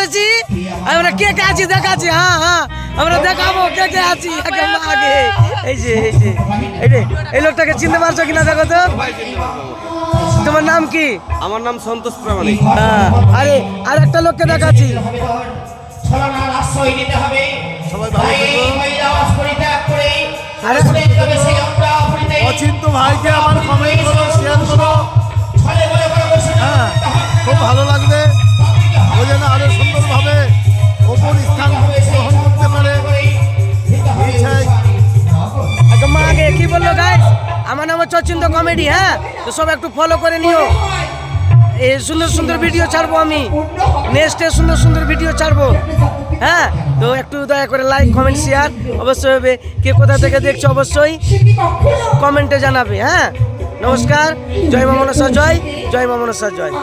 এসেছি, আমরা কে কে আছি দেখাচ্ছি। হ্যাঁ হ্যাঁ, আমরা দেখাবো কে কে আছি একদম আগে। এই যে এই লোকটাকে চিনতে পারছো কিনা দেখো তো। তোমার নাম কি? আমার নাম সন্তোষ প্রামাণিক। হ্যাঁ, আরে আর একটা লোককে দেখাচ্ছি। সবাই ভালো অচিন্ত ভাইকে আমার কমেন্ট করো, শেয়ার করো। হ্যাঁ, খুব ভালো লাগবে। ও যেন আরো সুন্দরভাবে ওপর স্থান গ্রহণ করতে পারে। আগে কি বললো গাইস? আমার নাম হচ্ছে অচিন্ত কমেডি। হ্যাঁ, তো সব একটু ফলো করে নিও। এই সুন্দর সুন্দর ভিডিও ছাড়বো আমি, নেক্সটে সুন্দর সুন্দর ভিডিও ছাড়বো। হ্যাঁ, তো একটু দয়া করে লাইক কমেন্ট শেয়ার অবশ্যই হবে। কে কোথা থেকে দেখছো অবশ্যই কমেন্টে জানাবে। হ্যাঁ, নমস্কার। জয় মা মনসা জয়, জয় মা মনসা জয়।